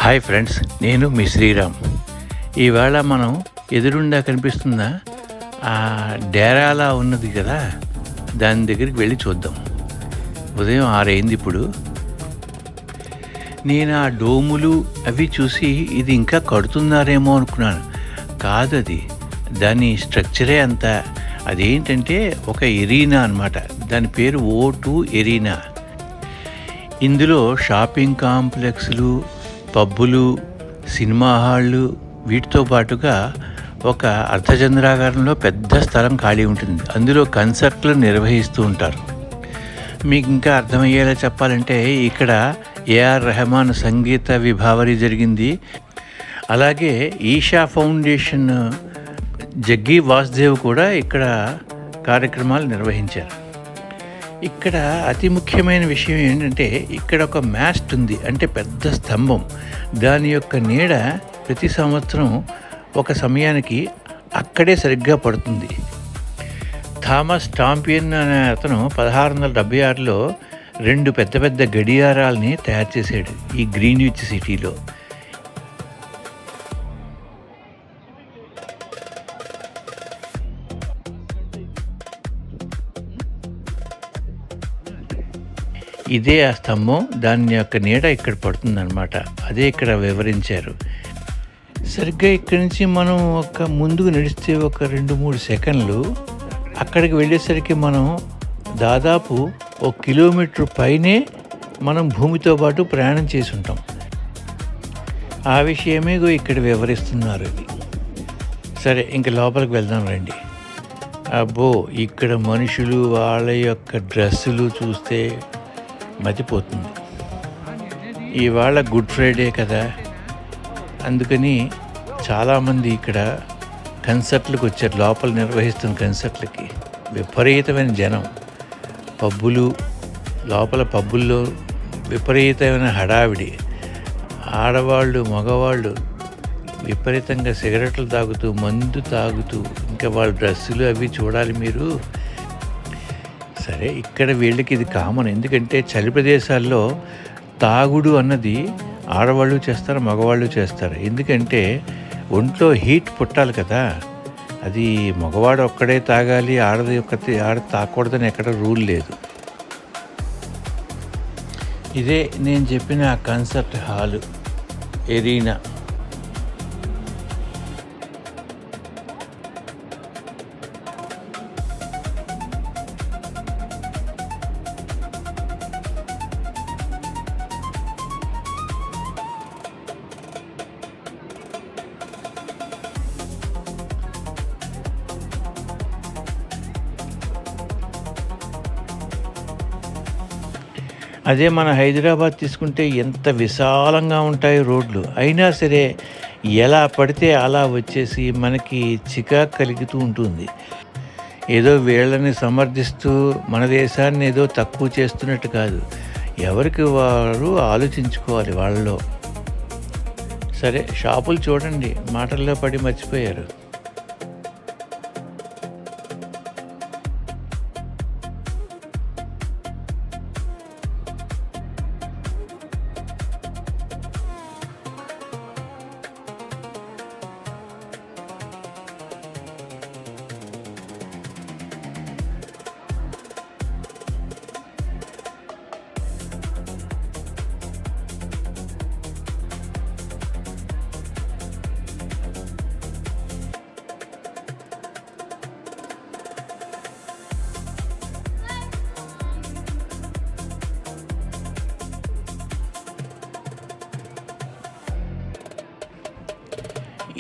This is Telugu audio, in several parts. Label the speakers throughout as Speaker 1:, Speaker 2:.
Speaker 1: హాయ్ ఫ్రెండ్స్, నేను మీ శ్రీరామ్. ఇవాళ మనం ఎదురుండా కనిపిస్తున్న ఆ డేరాలా ఉన్నది కదా, దాని దగ్గరికి వెళ్ళి చూద్దాం. ఉదయం 6 అయింది ఇప్పుడు. నేను ఆ డోములు అవి చూసి ఇది ఇంకా కడుతున్నారేమో అనుకున్నాను. కాదది, దాని స్ట్రక్చరే అంతా. అదేంటంటే ఒక ఎరీనా అన్నమాట. దాని పేరు O2 ఎరీనా. ఇందులో షాపింగ్ కాంప్లెక్స్లు, పబ్బులు, సినిమా హాళ్ళు, వీటితో పాటుగా ఒక అర్ధచంద్రాకారంలో పెద్ద స్థలం ఖాళీ ఉంటుంది. అందులో కన్సర్ట్లు నిర్వహిస్తూ ఉంటారు. మీకు ఇంకా అర్థమయ్యేలా చెప్పాలంటే ఇక్కడ ఏఆర్ రెహమాన్ సంగీత విభావరి జరిగింది. అలాగే ఈషా ఫౌండేషన్ జగ్గి వాసుదేవ్ కూడా ఇక్కడ కార్యక్రమాలు నిర్వహించారు. ఇక్కడ అతి ముఖ్యమైన విషయం ఏంటంటే ఇక్కడ ఒక మాస్ట్ ఉంది, అంటే పెద్ద స్తంభం. దాని యొక్క నీడ ప్రతి సంవత్సరం ఒక సమయానికి అక్కడే సరిగ్గా పడుతుంది. థామస్ టాంపియన్ అనే అతను 1676లో 2 పెద్ద పెద్ద గడియారాలని తయారు చేశాడు ఈ గ్రీన్విచ్ సిటీలో. ఇదే ఆ స్తంభం, దాని యొక్క నీడ ఇక్కడ పడుతుందన్నమాట. అదే ఇక్కడ వివరించారు. సరిగ్గా ఇక్కడి నుంచి మనం ఒక ముందుకు నడిస్తే ఒక 2-3 సెకండ్లు అక్కడికి వెళ్ళేసరికి మనం దాదాపు 1 కిలోమీటర్ పైనే మనం భూమితో పాటు ప్రయాణం చేసి ఉంటాం. ఆ విషయమే ఇక్కడ వివరిస్తున్నారు. సరే, ఇంక లోపలికి వెళ్దాం రండి. అబ్బో, ఇక్కడ మనుషులు, వాళ్ళ యొక్క డ్రెస్సులు చూస్తే మతిపోతుంది. ఇవాళ గుడ్ ఫ్రైడే కదా, అందుకని చాలామంది ఇక్కడ కన్సర్ట్లకు వచ్చారు. లోపల నిర్వహిస్తున్న కన్సర్ట్లకి విపరీతమైన జనం. లోపల పబ్బుల్లో విపరీతమైన హడావిడి. ఆడవాళ్ళు, మగవాళ్ళు విపరీతంగా సిగరెట్లు తాగుతూ, మందు తాగుతూ, ఇంకా వాళ్ళ డ్రెస్సులు అవి చూడాలి మీరు. సరే, ఇక్కడ వీళ్ళకి ఇది కామన్. ఎందుకంటే చలి ప్రదేశాల్లో తాగుడు అన్నది ఆడవాళ్ళు చేస్తారు, మగవాళ్ళు చేస్తారు. ఎందుకంటే ఒంట్లో హీట్ పుట్టాలి కదా. అది మగవాడు ఒక్కడే తాగాలి, ఆడ తాగకూడదని ఎక్కడ రూల్ లేదు. ఇదే నేను చెప్పిన ఆ కన్సర్ట్ హాలు ఎరీనా. అదే మన హైదరాబాద్ తీసుకుంటే ఎంత విశాలంగా ఉంటాయి రోడ్లు. అయినా సరే ఎలా పడితే అలా వచ్చేసి మనకి చికాకు కలుగుతూ ఉంటుంది. ఏదో వీళ్ళని సమర్థిస్తూ మన దేశాన్ని ఏదో తక్కువ చేస్తున్నట్టు కాదు. ఎవరికి వారు ఆలోచించుకోవాలి వాళ్ళలో. సరే, షాపులు చూడండి, మాటల్లో పడి మర్చిపోయారు.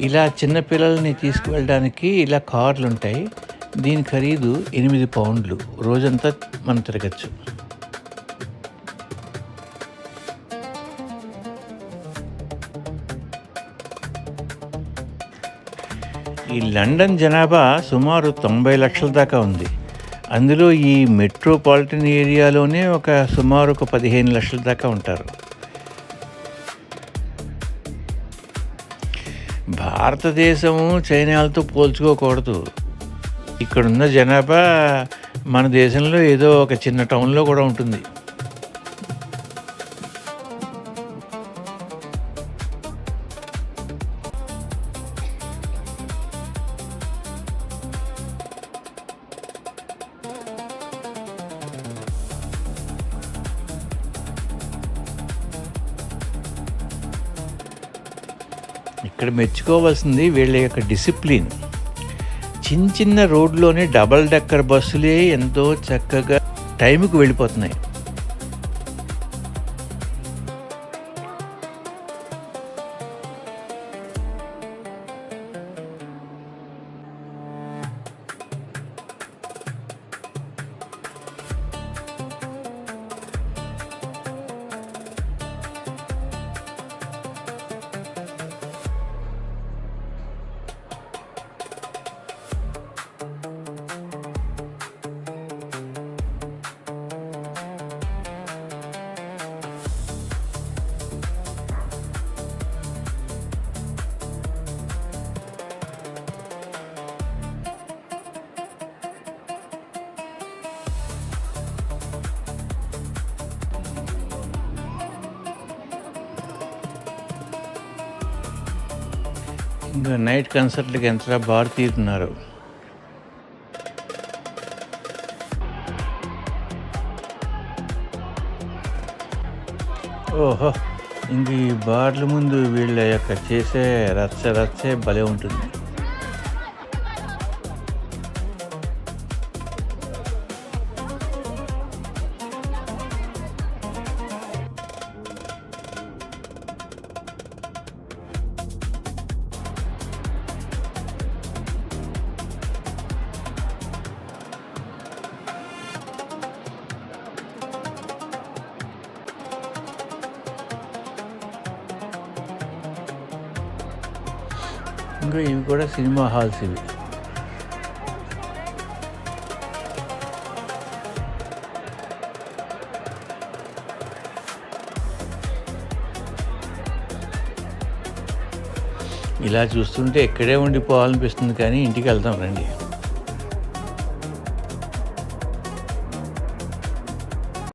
Speaker 1: ఇలా చిన్నపిల్లల్ని తీసుకువెళ్ళడానికి ఇలా కార్లు ఉంటాయి. దీని ఖరీదు 8 పౌండ్లు. రోజంతా మనం తిరగచ్చు. ఈ లండన్ జనాభా సుమారు 90 లక్షల దాకా ఉంది. అందులో ఈ మెట్రోపాలిటన్ ఏరియాలోనే సుమారు 15 లక్షల దాకా ఉంటారు. భారతదేశము చైనాలతో పోల్చుకోకూడదు. ఇక్కడున్న జనాభా మన దేశంలో ఏదో ఒక చిన్న టౌన్లో కూడా ఉంటుంది. ఇక్కడ మెచ్చుకోవాల్సింది వీళ్ళ యొక్క డిసిప్లిన్. చిన్న చిన్న రోడ్లోనే డబల్ డెక్కర్ బస్సులే ఎంతో చక్కగా టైంకి వెళ్ళిపోతున్నాయి. ఇంకా నైట్ కన్సర్ట్లకి ఎంత బాగా తీరుతున్నారు. ఓహో! ఇంక ఈ బార్ల ముందు వీళ్ళ యొక్క చేసే రచ్చే భలే ఉంటుంది. ఇంకా ఇవి కూడా సినిమా హాల్స్ ఇవి. ఇలా చూస్తుంటే ఇక్కడే ఉండిపోవాలనిపిస్తుంది, కానీ ఇంటికి వెళ్తాం రండి.